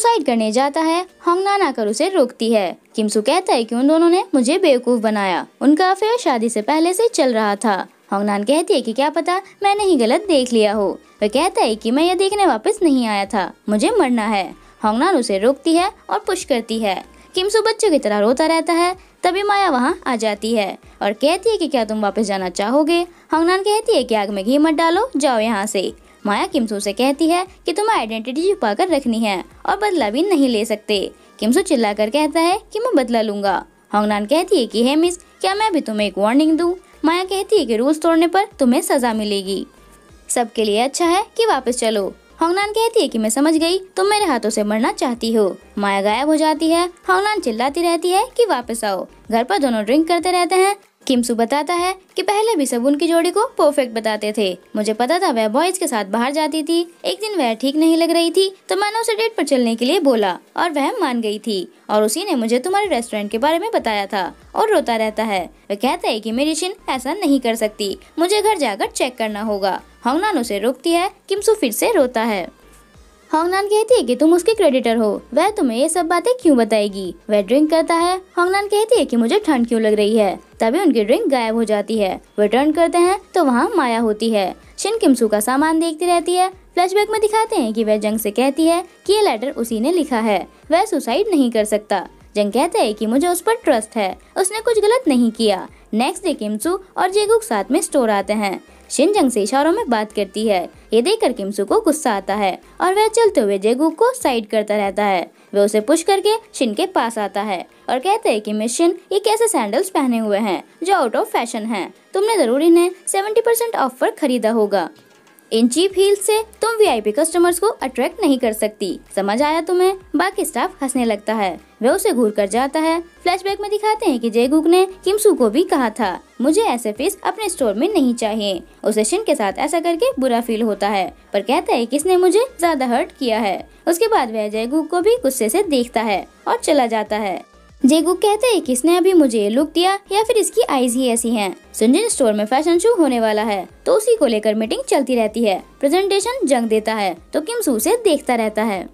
Suicide करने जाता है, होंगनान आकर उसे रोकती है। किमसू कहता है कि उन दोनों ने मुझे बेवकूफ बनाया, उनका अफेयर शादी से पहले से चल रहा था। होंगनान कहती है कि क्या पता मैंने ही गलत देख लिया हो। वह कहता है कि मैं यह देखने वापस नहीं आया था, मुझे मरना है। होंगनान उसे रोकती है और पुश करती है। किमसू बच्चों की तरह रोता रहता है। तभी माया वहाँ आ जाती है और कहती है कि क्या तुम वापस जाना चाहोगे। होंगनान कहती है कि आग में घी मत डालो, जाओ यहाँ से। माया किमसू से कहती है कि तुम्हें आइडेंटिटी छुपा कर रखनी है और बदला भी नहीं ले सकते। किमसू चिल्लाकर कहता है कि मैं बदला लूंगा। होंगनान कहती है कि हे मिस, क्या मैं भी तुम्हें एक वार्निंग दूं? माया कहती है कि रूल्स तोड़ने पर तुम्हें सजा मिलेगी, सबके लिए अच्छा है कि वापस चलो। होंगनान कहती है कि मैं समझ गई, तुम मेरे हाथों से मरना चाहती हो। माया गायब हो जाती है। होंगनान चिल्लाती रहती है कि वापस आओ। घर पर दोनों ड्रिंक करते रहते हैं। किमसू बताता है कि पहले भी सब उनकी जोड़ी को परफेक्ट बताते थे, मुझे पता था वह बॉयज के साथ बाहर जाती थी। एक दिन वह ठीक नहीं लग रही थी तो मैंने उसे डेट पर चलने के लिए बोला और वह मान गई थी और उसी ने मुझे तुम्हारे रेस्टोरेंट के बारे में बताया था। और रोता रहता है। वह कहता है कि मेरी शिन ऐसा नहीं कर सकती, मुझे घर जाकर चेक करना होगा। होंगनान उसे रोकती है। किमसू फिर से रोता है। होंगनान कहती है कि तुम उसके क्रेडिटर हो, वह तुम्हें ये सब बातें क्यों बताएगी। वह ड्रिंक करता है। होंगनान कहती है कि मुझे ठंड क्यों लग रही है। तभी उनकी ड्रिंक गायब हो जाती है। वह टर्न करते हैं तो वहाँ माया होती है। शिन किमसू का सामान देखती रहती है। फ्लैशबैक में दिखाते हैं कि वह जंग से कहती है कि ये लेटर उसी ने लिखा है, वह सुसाइड नहीं कर सकता। जंग कहता है कि मुझे उस पर ट्रस्ट है, उसने कुछ गलत नहीं किया। नेक्स्ट डे किमसू और जेगुक साथ में स्टोर आते हैं। शिन जंग से इशारों में बात करती है। ये देखकर किमसू को गुस्सा आता है और वह चलते हुए जेगुक को साइड करता रहता है। वह उसे पुश करके शिन के पास आता है और कहता है कि मिस शिन, ये कैसे सैंडल्स पहने हुए हैं जो आउट ऑफ फैशन हैं, तुमने जरूर इन्हें 70% ऑफ पर खरीदा होगा। इन चीप हील्स से तुम वीआईपी कस्टमर्स को अट्रैक्ट नहीं कर सकती, समझ आया तुम्हें? बाकी स्टाफ हंसने लगता है। वह उसे घूर कर जाता है। फ्लैशबैक में दिखाते हैं कि जेगुक ने किमसू को भी कहा था, मुझे ऐसे फिश अपने स्टोर में नहीं चाहिए। उसे शिन के साथ ऐसा करके बुरा फील होता है पर कहता है किसने मुझे ज्यादा हर्ट किया है। उसके बाद वह जेगुक को भी गुस्से से देखता है और चला जाता है। जेगुक कहते हैं किसने अभी मुझे ये लुक दिया या फिर इसकी आईज ही ऐसी हैं। सुनजिन स्टोर में फैशन शो होने वाला है तो उसी को लेकर मीटिंग चलती रहती है। प्रेजेंटेशन जंग देता है तो किमसू उसे देखता रहता है।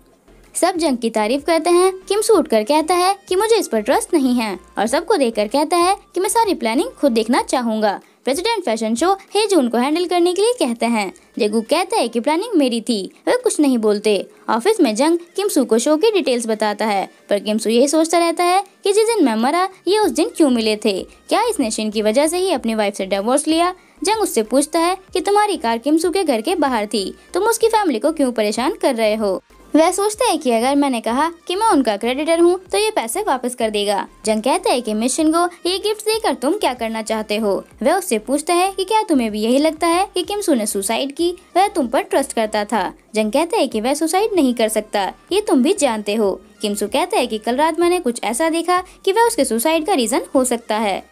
सब जंग की तारीफ करते हैं। किमसू उठकर कहता है कि मुझे इस पर ट्रस्ट नहीं है और सबको देखकर कहता है कि मैं सारी प्लानिंग खुद देखना चाहूंगा। प्रेसिडेंट फैशन शो हेजून को हैंडल करने के लिए कहते हैं। जेगुक कहता है कि प्लानिंग मेरी थी, वे कुछ नहीं बोलते। ऑफिस में जंग किमसू को शो की डिटेल्स बताता है पर किमसू यही सोचता रहता है कि जिस दिन मैं मरा ये उस दिन क्यों मिले थे, क्या इसने शिन की वजह से ही अपनी वाइफ से डिवोर्स लिया। जंग उससे पूछता है कि तुम्हारी कार किमसू के घर के बाहर थी, तुम उसकी फैमिली को क्यों परेशान कर रहे हो। वह सोचता है कि अगर मैंने कहा कि मैं उनका क्रेडिटर हूँ तो ये पैसे वापस कर देगा। जंग कहता है कि मिस शिन को ये गिफ्ट देकर तुम क्या करना चाहते हो। वह उससे पूछता है कि क्या तुम्हें भी यही लगता है कि किमसू ने सुसाइड की, वह तुम पर ट्रस्ट करता था। जंग कहता है कि वह सुसाइड नहीं कर सकता, ये तुम भी जानते हो। किमसू कहता है कि कल रात मैंने कुछ ऐसा देखा कि वह उसके सुसाइड का रीजन हो सकता है,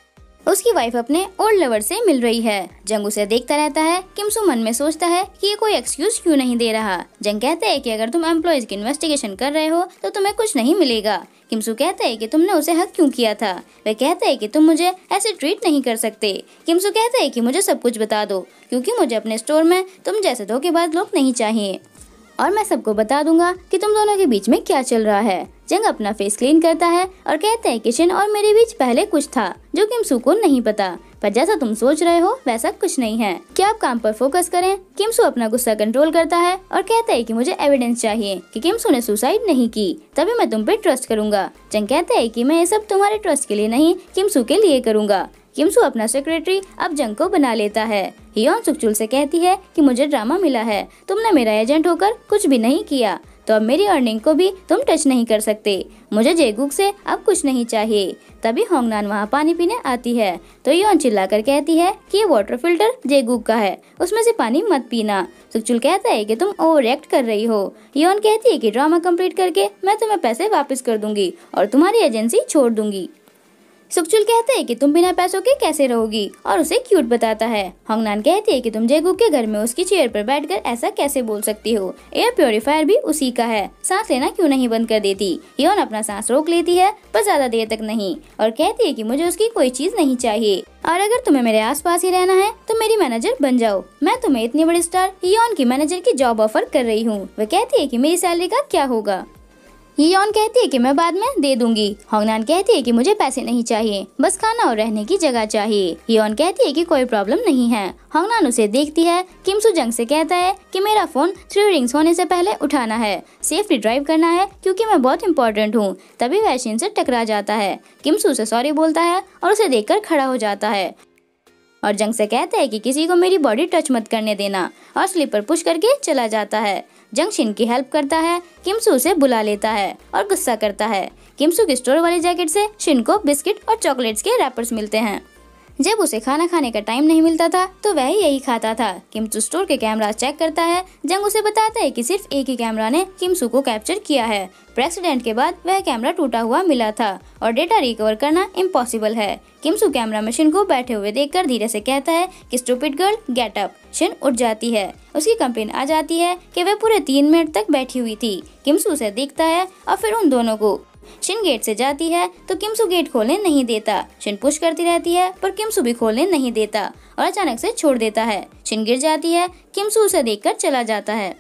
उसकी वाइफ अपने ओल्ड लवर से मिल रही है। जंग उसे देखता रहता है। किमसू मन में सोचता है कि ये कोई एक्सक्यूज क्यों नहीं दे रहा। जंग कहता है कि अगर तुम एम्प्लॉयज की इन्वेस्टिगेशन कर रहे हो तो तुम्हें कुछ नहीं मिलेगा। किमसू कहता है कि तुमने उसे हक क्यों किया था। वह कहता है कि तुम मुझे ऐसे ट्रीट नहीं कर सकते। किमसू कहता है कि मुझे सब कुछ बता दो क्योंकि मुझे अपने स्टोर में तुम जैसे धोखेबाज लोग नहीं चाहिए और मैं सबको बता दूंगा कि तुम दोनों के बीच में क्या चल रहा है। जंग अपना फेस क्लीन करता है और कहता है कि शिन और मेरे बीच पहले कुछ था जो किमसू को नहीं पता, पर जैसा तुम सोच रहे हो वैसा कुछ नहीं है। क्या आप काम पर फोकस करें। किमसू अपना गुस्सा कंट्रोल करता है और कहता है कि मुझे एविडेंस चाहिए कि किमसू ने सुसाइड नहीं की, तभी मैं तुम पे ट्रस्ट करूंगा। जंग कहता है कि मैं ये सब तुम्हारे ट्रस्ट के लिए नहीं, किमसू के लिए करूंगा। किमसू अपना सेक्रेटरी अब जंग को बना लेता है। हियोन सुकचुल से कहती है कि मुझे ड्रामा मिला है, तुमने मेरा एजेंट होकर कुछ भी नहीं किया तो अब मेरी अर्निंग को भी तुम टच नहीं कर सकते। मुझे जेगुक से अब कुछ नहीं चाहिए। तभी होंगनान वहाँ पानी पीने आती है तो योन चिल्लाकर कहती है कि ये वाटर फिल्टर जेगुक का है, उसमें से पानी मत पीना। सुकचुल कहता है कि तुम ओवर रिएक्ट कर रही हो। योन कहती है कि ड्रामा कंप्लीट करके मैं तुम्हें पैसे वापस कर दूंगी और तुम्हारी एजेंसी छोड़ दूंगी। सुकचुल कहते हैं कि तुम बिना पैसों के कैसे रहोगी और उसे क्यूट बताता है। होंगनान कहती है कि तुम जेगुक के घर में उसकी चेयर पर बैठकर ऐसा कैसे बोल सकती हो, एयर प्योरीफायर भी उसी का है, सांस लेना क्यों नहीं बंद कर देती। योन अपना सांस रोक लेती है पर ज्यादा देर तक नहीं और कहती है कि मुझे उसकी कोई चीज नहीं चाहिए और अगर तुम्हें मेरे आसपास ही रहना है तो मेरी मैनेजर बन जाओ। मैं तुम्हें इतनी बड़ी स्टार योन की मैनेजर की जॉब ऑफर कर रही हूँ। वह कहती है कि मेरी सैलरी का क्या होगा। हियोन कहती है कि मैं बाद में दे दूंगी। होंगनान कहती है कि मुझे पैसे नहीं चाहिए, बस खाना और रहने की जगह चाहिए। हियोन कहती है कि कोई प्रॉब्लम नहीं है। होंगनान उसे देखती है। किम सू जंग से कहता है कि मेरा फोन 3 रिंग्स होने से पहले उठाना है, सेफली ड्राइव करना है क्योंकि मैं बहुत इंपॉर्टेंट हूँ। तभी वह शिन से टकरा जाता है। किम सू उसे सॉरी बोलता है और उसे देखकर खड़ा हो जाता है और जंग से कहता है कि किसी को मेरी बॉडी टच मत करने देना और स्लीपर पुश करके चला जाता है। जंग शिन की हेल्प करता है। किम सू उसे बुला लेता है और गुस्सा करता है। किम सू की स्टोर वाली जैकेट से शिन को बिस्किट और चॉकलेट्स के रैपर्स मिलते हैं। जब उसे खाना खाने का टाइम नहीं मिलता था तो वह यही खाता था। किम सू स्टोर के कैमरा चेक करता है। जंग उसे बताता है कि सिर्फ एक ही कैमरा ने किम सू को कैप्चर किया है। एक्सीडेंट के बाद वह कैमरा टूटा हुआ मिला था और डेटा रिकवर करना इम्पॉसिबल है। किम सू कैमरा में शिन को बैठे हुए देखकर धीरे से कहता है कि stupid girl get up. Shin उठ जाती है। उसकी कंप्लेन आ जाती है कि वह पूरे 3 मिनट तक बैठी हुई थी। किम सू उसे देखता है और फिर उन दोनों को। शिन गेट से जाती है तो किम सू गेट खोलने नहीं देता। शिन पुश करती रहती है पर किम सू भी खोलने नहीं देता और अचानक से छोड़ देता है। शिन गिर जाती है। किम सू उसे देखकर चला जाता है।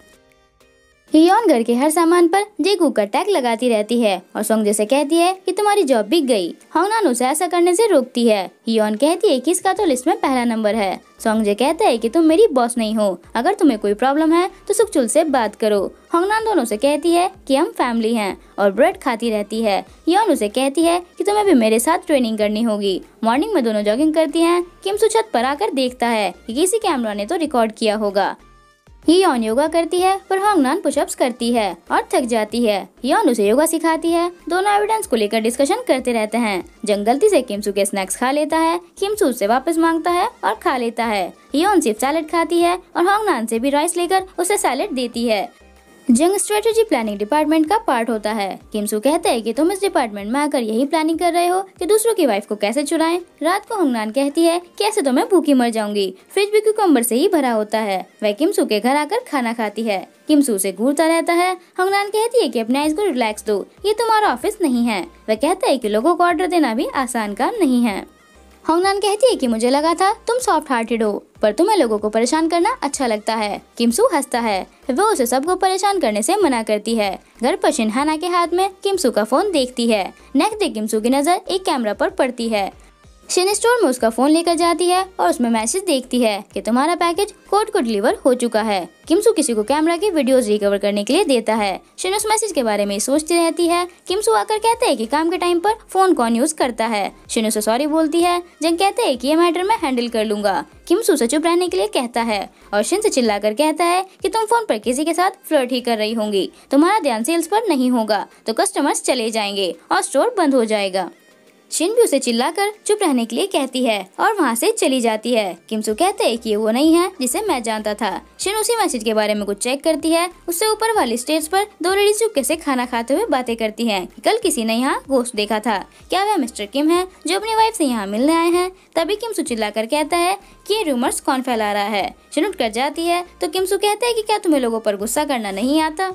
हियोन घर के हर सामान पर जेगू का टैग लगाती रहती है और सोंग जैसे कहती है कि तुम्हारी जॉब बिक गई। होंगनान उसे ऐसा करने से रोकती है। हियोन कहती है कि इसका तो लिस्ट में पहला नंबर है। सोंग जे कहता है कि तुम मेरी बॉस नहीं हो, अगर तुम्हें कोई प्रॉब्लम है तो सुकचुल से बात करो। होंगनान दोनों से कहती है कि हम फैमिली हैं और ब्रेड खाती रहती है। हियोन उसे कहती है कि तुम्हें भी मेरे साथ ट्रेनिंग करनी होगी। मॉर्निंग में दोनों जॉगिंग करती हैं। किम सू छत पर आकर देखता है कि किसी कैमरा ने तो रिकॉर्ड किया होगा। हियोन योगा करती है पर होंगनान पुशअप्स करती है और थक जाती है। हियोन उसे योगा सिखाती है। दोनों एविडेंस को लेकर डिस्कशन करते रहते हैं। जंग गलती से किम सू के स्नैक्स खा लेता है। किम सू उससे वापस मांगता है और खा लेता है। हियोन सिर्फ सैलेड खाती है और होंगनान से भी राइस लेकर उसे सैलेड देती है। जंग स्ट्रेटेजी प्लानिंग डिपार्टमेंट का पार्ट होता है। किम सू कहता है कि तुम इस डिपार्टमेंट में आकर यही प्लानिंग कर रहे हो कि दूसरों की वाइफ को कैसे चुराएं। रात को होंगनान कहती है कि ऐसे तो मैं भूखी मर जाऊंगी, फ्रिज भी क्यूकम्बर से ही भरा होता है। वह किम सू के घर आकर खाना खाती है। किम सू से घूरता रहता है। होंगनान कहती है कि अपने आइज को रिलैक्स दो, ये तुम्हारा ऑफिस नहीं है। वह कहता है कि लोगों को ऑर्डर देना भी आसान काम नहीं है। होंगनान कहती है कि मुझे लगा था तुम सॉफ्ट हार्टेड हो, पर तुम्हें लोगों को परेशान करना अच्छा लगता है। किम सू हंसता है। वो उसे सबको परेशान करने से मना करती है। घर पर शिन हाना के हाथ में किम सू का फोन देखती है। नेक्स्ट डे किम सू की नजर एक कैमरा पर पड़ती है। शिन स्टोर में उसका फोन लेकर जाती है और उसमें मैसेज देखती है कि तुम्हारा पैकेज कोड को डिलीवर हो चुका है। किम सू किसी को कैमरा की वीडियोस रिकवर करने के लिए देता है। शिन उस मैसेज के बारे में सोचती रहती है। किम सू आकर कहता है कि काम के टाइम पर फोन कौन यूज करता है। शिन उसे सॉरी बोलती है। जंग कहता है कि ये मैटर मैं हैंडल कर लूंगा। किम सू से चुप रहने के लिए कहता है और शिन से चिल्लाकर कहता है कि तुम फोन पर किसी के साथ फ्लर्ट ही कर रही होंगी, तुम्हारा ध्यान सेल्स पर नहीं होगा तो कस्टमर्स चले जाएंगे और स्टोर बंद हो जाएगा। शिन भी उसे चिल्लाकर चुप रहने के लिए कहती है और वहाँ से चली जाती है। किम सू कहते हैं कि ये वो नहीं है जिसे मैं जानता था। शिन उसी मैसेज के बारे में कुछ चेक करती है। उससे ऊपर वाली स्टेज पर 2 लेडीज चुपके से खाना खाते हुए बातें करती हैं कि कल किसी ने यहाँ घोस्ट देखा था। क्या वह मिस्टर किम है जो अपनी वाइफ से यहाँ मिलने आए हैं? तभी किम सू चिल्लाकर कहता है कि ये रूमर्स कौन फैला रहा है। शिन उठ कर जाती है तो किम सू कहता है कि क्या तुम्हें लोगों पर गुस्सा करना नहीं आता?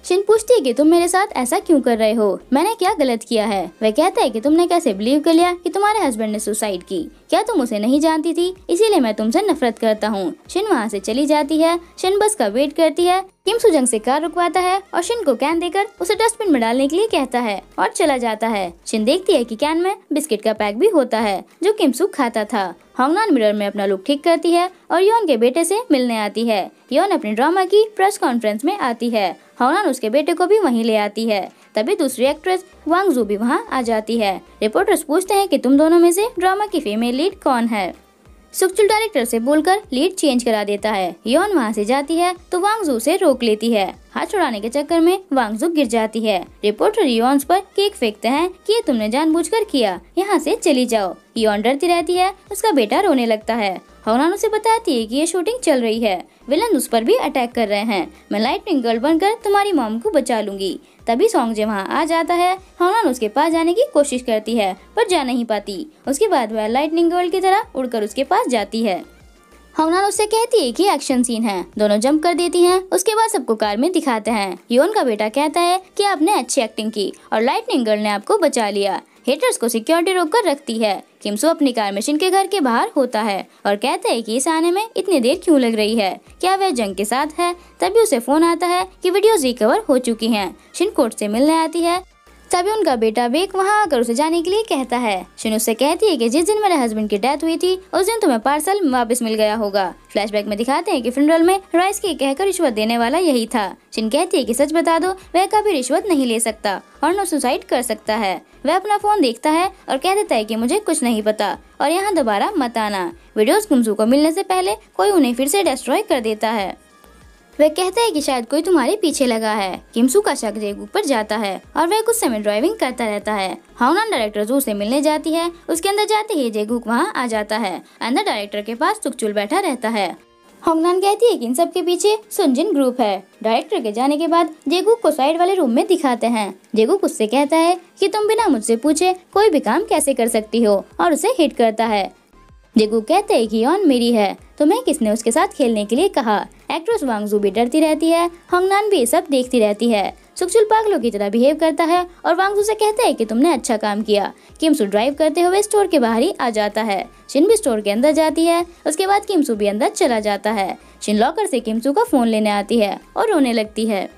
शिन पूछती है कि तुम मेरे साथ ऐसा क्यों कर रहे हो, मैंने क्या गलत किया है? वह कहता है कि तुमने कैसे बिलीव कर लिया कि तुम्हारे हस्बैंड ने सुसाइड की? क्या तुम उसे नहीं जानती थी? इसीलिए मैं तुमसे नफरत करता हूँ। शिन वहाँ से चली जाती है। शिन बस का वेट करती है। किम सू जंग से कार रुकवाता है और शिन को कैन देकर उसे डस्टबिन में डालने के लिए कहता है और चला जाता है। शिन देखती है कि कैन में बिस्किट का पैक भी होता है जो किम सू खाता था। होंगनान मिरर में अपना लुक ठीक करती है और योन के बेटे से मिलने आती है। योन अपनी ड्रामा की प्रेस कॉन्फ्रेंस में आती है। होंगनान उसके बेटे को भी वहीं ले आती है। तभी दूसरी एक्ट्रेस वांग जू भी वहाँ आ जाती है। रिपोर्टर्स पूछते हैं कि तुम दोनों में से ड्रामा की फीमेल लीड कौन है? सुकचुल डायरेक्टर से बोलकर लीड चेंज करा देता है। योन वहाँ से जाती है तो वांग जू से रोक लेती है। हाथ छुड़ाने के चक्कर में वांग जू गिर जाती है। रिपोर्टर योन पर केक फेंकते हैं कि ये तुमने जानबूझकर किया, यहाँ से चली जाओ। योन डरती रहती है। उसका बेटा रोने लगता है। होंगनान उसे बताती है कि ये शूटिंग चल रही है, विलन उस पर भी अटैक कर रहे हैं। मैं लाइटनिंग गर्ल बनकर तुम्हारी मॉम को बचा लूंगी। तभी सोंग जे वहाँ आ जाता है। होंगनान उसके पास जाने की कोशिश करती है पर जा नहीं पाती। उसके बाद वह लाइटनिंग गर्ल की तरह उड़कर उसके पास जाती है। होंगनान उससे कहती है कि एक्शन सीन है। दोनों जंप कर देती हैं। उसके बाद सबको कार में दिखाते हैं। योन का बेटा कहता है कि आपने अच्छी एक्टिंग की और लाइटनिंग गर्ल ने आपको बचा लिया। हेटर्स को सिक्योरिटी रोक कर रखती है। किमसू अपनी कार में शिन के घर के बाहर होता है और कहता है कि इसे आने में इतनी देर क्यों लग रही है, क्या वह जंग के साथ है। तभी उसे फोन आता है कि वीडियोस रिकवर हो चुकी हैं। शिन कोर्ट से मिलने आती है। तभी उनका बेटा बेक वहां आकर उसे जाने के लिए कहता है। शिन उससे कहती है कि जिस दिन मेरे हस्बैंड की डेथ हुई थी उस दिन तुम्हें पार्सल वापस मिल गया होगा। फ्लैशबैक में दिखाते हैं कि फ्यूनरल में राइस की कहकर रिश्वत देने वाला यही था। शिन कहती है कि सच बता दो, वह कभी रिश्वत नहीं ले सकता और न सुसाइड कर सकता है। वह अपना फोन देखता है और कह देता है कि मुझे कुछ नहीं पता और यहाँ दोबारा मत आना। वीडियोस किमसू को मिलने से पहले कोई उन्हें फिर से डिस्ट्रॉय कर देता है। वह कहता है कि शायद कोई तुम्हारे पीछे लगा है। किमसू का शक जेगूक पर जाता है और वह कुछ समय ड्राइविंग करता रहता है। हाउनान डायरेक्टर जू से मिलने जाती है। उसके अंदर जाते ही जेगूक वहां आ जाता है। अंदर डायरेक्टर के पास चुकचुल बैठा रहता है। होंगनान कहती है कि इन सब के पीछे सुनजिन ग्रुप है। डायरेक्टर के जाने के बाद जेगूक को साइड वाले रूम में दिखाते हैं। जेगूक उससे कहता है कि तुम बिना मुझसे पूछे कोई भी काम कैसे कर सकती हो और उसे हिट करता है। जेगूक कहते है कि यॉन मेरी है, तुम्हें किसने उसके साथ खेलने के लिए कहा। एक्ट्रेस वांगजू भी डरती रहती है। होंगनान भी ये सब देखती रहती है। सुकचुल पागलों की तरह बिहेव करता है और वांगजू से कहता है कि तुमने अच्छा काम किया। किमसू ड्राइव करते हुए स्टोर के बाहर ही आ जाता है। शिन भी स्टोर के अंदर जाती है। उसके बाद किमसू भी अंदर चला जाता है। शिन लॉकर से किमसू का फोन लेने आती है और रोने लगती है।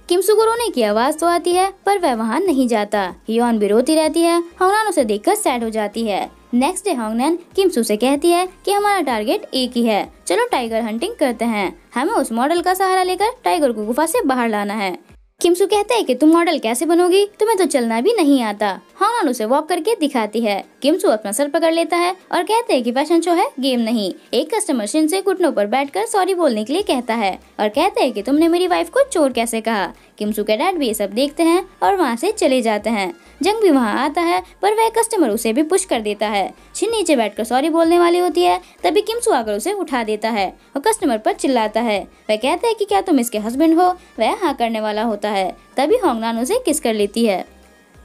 किमसू को रोने की आवाज तो आती है पर वह वहाँ नहीं जाता। हियोन भी रोती रहती है। होंगनान उसे देखकर सैड हो जाती है। नेक्स्ट डे होंगनान किमसू से कहती है कि हमारा टारगेट एक ही है, चलो टाइगर हंटिंग करते हैं। हमें उस मॉडल का सहारा लेकर टाइगर को गुफा से बाहर लाना है। किमसू कहता है कि तुम मॉडल कैसे बनोगी, तुम्हें तो चलना भी नहीं आता। होंगनान उसे वॉक करके दिखाती है। किमसू अपना सर पकड़ लेता है और कहते हैं कि फैशन शो है, गेम नहीं। एक कस्टमर शिन से घुटनों पर बैठकर सॉरी बोलने के लिए कहता है और कहते हैं कि तुमने मेरी वाइफ को चोर कैसे कहा। किमसू के डैड भी ये सब देखते हैं और वहाँ से चले जाते हैं। जंग भी वहाँ आता है पर वह कस्टमर उसे भी पुश कर देता है। शिन नीचे बैठकर सॉरी बोलने वाली होती है। तभी किमसू आकर उसे उठा देता है और कस्टमर पर चिल्लाता है। वह कहता है कि क्या तुम इसके हस्बैंड हो। वह हाँ करने वाला होता है। तभी होंगनान उसे किस कर लेती है।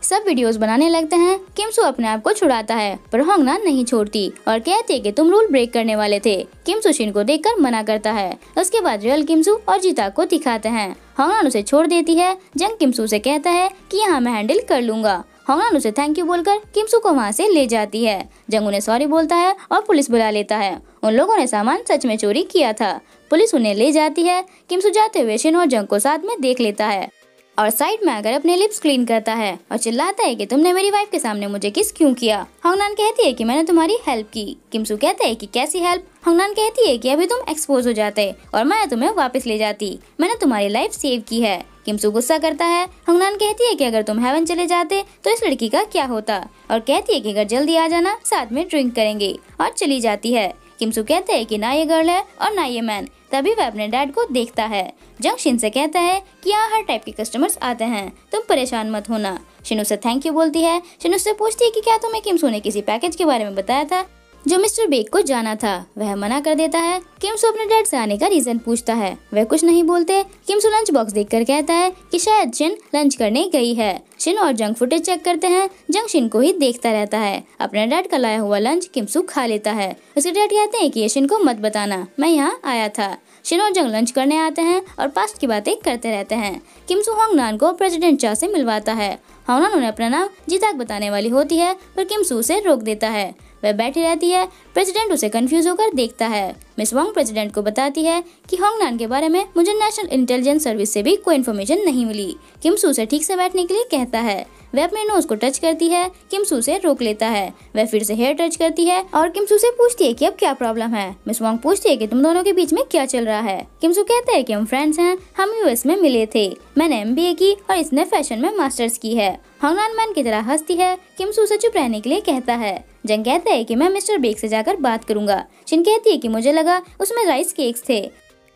सब वीडियोस बनाने लगते हैं। किमसू अपने आप को छुड़ाता है पर होंगनान नहीं छोड़ती और कहती है कि तुम रूल ब्रेक करने वाले थे। किमसू शिन को देखकर मना करता है। उसके बाद रियल किमसू और जीता को दिखाते हैं। होंगनान उसे छोड़ देती है। जंग किमसू से कहता है कि यहाँ मैं हैंडल कर लूंगा। होंगनान उसे थैंक यू बोलकर किमसू को वहाँ से ले जाती है। जंग उन्हें सॉरी बोलता है और पुलिस बुला लेता है। उन लोगों ने सामान सच में चोरी किया था। पुलिस उन्हें ले जाती है। किमसू जाते हुए शिन और जंग को साथ में देख लेता है और साइड में आकर अपने लिप्स क्लीन करता है और चिल्लाता है कि तुमने मेरी वाइफ के सामने मुझे किस क्यों किया। होंगनान कहती है कि मैंने तुम्हारी हेल्प की। किमसू कहता है कि कैसी हेल्प। होंगनान कहती है कि अभी तुम एक्सपोज हो जाते और मैं तुम्हें वापस ले जाती। मैंने तुम्हारी लाइफ सेव की है। किमसू गुस्सा करता है। होंगनान कहती है कि अगर तुम हेवन चले जाते तो इस लड़की का क्या होता और कहती है कि अगर जल्दी आ जाना, साथ में ड्रिंक करेंगे और चली जाती है। किमसू कहते है कि ना ये गर्ल है और ना ये मैन। तभी वह अपने डैड को देखता है। जंग शिन से कहता है कि यहाँ हर टाइप के कस्टमर्स आते हैं, तुम परेशान मत होना। शिन उससे थैंक यू बोलती है। शिन उससे पूछती है कि क्या तुम्हें किमसू ने किसी पैकेज के बारे में बताया था जो मिस्टर बेक को जाना था। वह मना कर देता है। किमसू अपने डैड से आने का रीजन पूछता है। वह कुछ नहीं बोलते। किमसू लंच बॉक्स देखकर कहता है कि शायद शिन लंच करने गई है। शिन और जंग फुटेज चेक करते हैं। जंग शिन को ही देखता रहता है। अपने डैड का लाया हुआ लंच किमसू खा लेता है। उसके डैड कहते हैं कि ये शिन को मत बताना, मैं यहाँ आया था। शिन और जंग लंच करने आते हैं और पास्ट की बातें करते रहते हैं। किमसू होंगनान को प्रेसिडेंट चा से मिलवाता है। होंगनान उन्हें अपना नाम जीताक बताने वाली होती है पर किमसू उसे रोक देता है। वह बैठी रहती है। प्रेसिडेंट उसे कंफ्यूज होकर देखता है। मिस वांग प्रेसिडेंट को बताती है कि होंगनान के बारे में मुझे नेशनल इंटेलिजेंस सर्विस से भी कोई इन्फॉर्मेशन नहीं मिली। किमसू उसे ठीक से बैठने के लिए कहता है। वह अपने नोज को टच करती है। किमसू से रोक लेता है। वह फिर से हेयर टच करती है और किमसू से पूछती है कि अब क्या प्रॉब्लम है। मिस वांग पूछती है कि तुम दोनों के बीच में क्या चल रहा है। किमसू कहता है कि हम फ्रेंड्स हैं, हम यूएस में मिले थे। मैंने एमबीए की और इसने फैशन में मास्टर्स की है। होंगनान मैन की तरह हंसती है। किमसू उसे चुप रहने के लिए कहता है। जंग कहता है कि मैं मिस्टर बेक से जाकर बात करूंगा। शिन कहती है कि मुझे लगा उसमें राइस केक्स थे।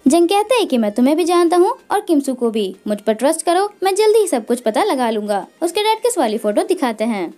जंग कहता है कि मैं तुम्हें भी जानता हूँ और किमसू को भी, मुझ पर ट्रस्ट करो, मैं जल्दी ही सब कुछ पता लगा लूंगा। उसके डैड किस वाली फोटो दिखाते हैं।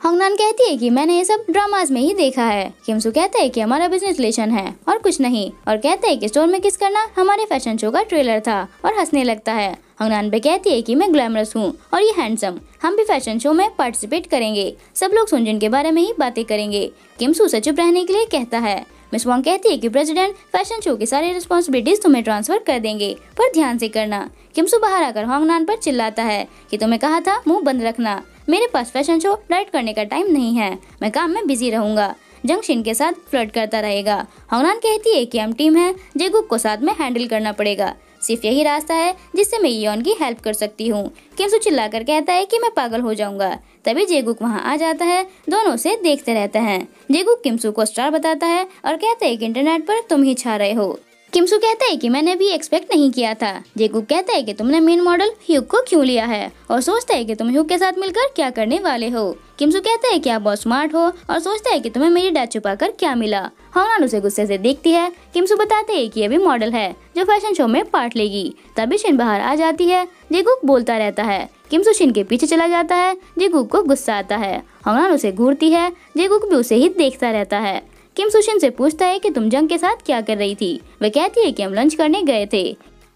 होंगनान कहती है कि मैंने ये सब ड्रामाज में ही देखा है। किमसू कहता है कि हमारा बिजनेस रिलेशन है और कुछ नहीं और कहता है कि स्टोर में किस करना हमारे फैशन शो का ट्रेलर था और हंसने लगता है। होंगनान पे कहती है कि मैं ग्लैमरस हूँ और ये हैंडसम, हम भी फैशन शो में पार्टिसिपेट करेंगे। सब लोग सुनजिन के बारे में ही बातें करेंगे। किमसू से चुप रहने के लिए कहता है। मिस वांग कहती है कि प्रेसिडेंट फैशन शो की सारी रिस्पॉन्सिबिलिटीज तुम्हें ट्रांसफर कर देंगे पर ध्यान से करना। किमसू बाहर आकर होंगनान पर चिल्लाता है कि तुम्हें कहा था मुंह बंद रखना। मेरे पास फैशन शो डाइट करने का टाइम नहीं है, मैं काम में बिजी रहूंगा। जंग शिन के साथ फ्लर्ट करता रहेगा। होंगनान कहती है कि हम टीम हैं, जेगुक को साथ में हैंडल करना पड़ेगा। सिर्फ यही रास्ता है जिससे मैं इयोन की हेल्प कर सकती हूँ। किमसू चिल्लाकर कहता है कि मैं पागल हो जाऊंगा। तभी जेगुक वहाँ आ जाता है, दोनों उसे देखते रहते हैं। जेगुक किमसू को स्टार बताता है और कहता है कि इंटरनेट पर तुम ही छा रहे हो। किमसू कहता है कि मैंने भी एक्सपेक्ट नहीं किया था। जेगुक कहता है कि तुमने मेन मॉडल ह्यूग को क्यों लिया है और सोचता है कि तुम ह्यूग के साथ मिलकर क्या करने वाले हो। किमसू कहता है कि आप बहुत स्मार्ट हो और सोचता है कि तुम्हें मेरी डेट छुपाकर क्या मिला। होंगनान उसे गुस्से से देखती है। किमसू बताते है कि ये भी मॉडल है जो फैशन शो में पार्ट लेगी। तभी शिन बाहर आ जाती है। जेगुक बोलता रहता है। किमसू शिन के पीछे चला जाता है। जेगुक को गुस्सा आता है। होंगनान उसे घूरती है। जेगुक भी उसे ही देखता रहता है। किमसू शिन से पूछता है कि तुम जंग के साथ क्या कर रही थी। वह कहती है कि हम लंच करने गए थे।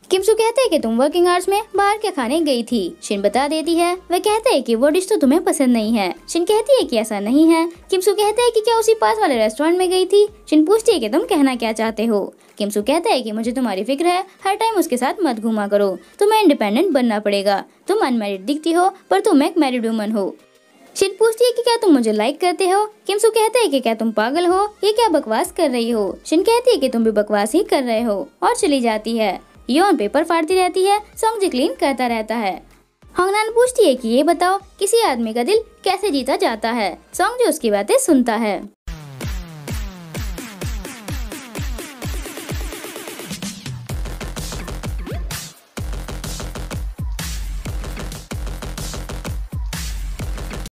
किमसू कहते है कि तुम वर्किंग आवर्स में बाहर के खाने गई थी। शिन बता देती है। वह कहते है कि वो डिश तो तुम्हें पसंद नहीं है। शिन कहती है कि ऐसा नहीं है। किमसू कहते है कि क्या उसी पास वाले रेस्टोरेंट में गई थी। शिन पूछती है कि तुम कहना क्या चाहते हो। किमसू कहता है कि मुझे तुम्हारी फिक्र है, हर टाइम उसके साथ मत घूमा करो, तुम्हें इंडिपेंडेंट बनना पड़ेगा। तुम अनमैरिड दिखती हो पर तुम एक मैरिड वुमन हो। शिन पूछती है कि क्या तुम मुझे लाइक करते हो। किमसू कहता है कि क्या तुम पागल हो, ये क्या बकवास कर रही हो। शिन कहती है कि तुम भी बकवास ही कर रहे हो और चली जाती है। योन पेपर फाड़ती रहती है। सोंगजी क्लीन करता रहता है। होंगनान पूछती है कि ये बताओ किसी आदमी का दिल कैसे जीता जाता है। सोंगजी उसकी बातें सुनता है।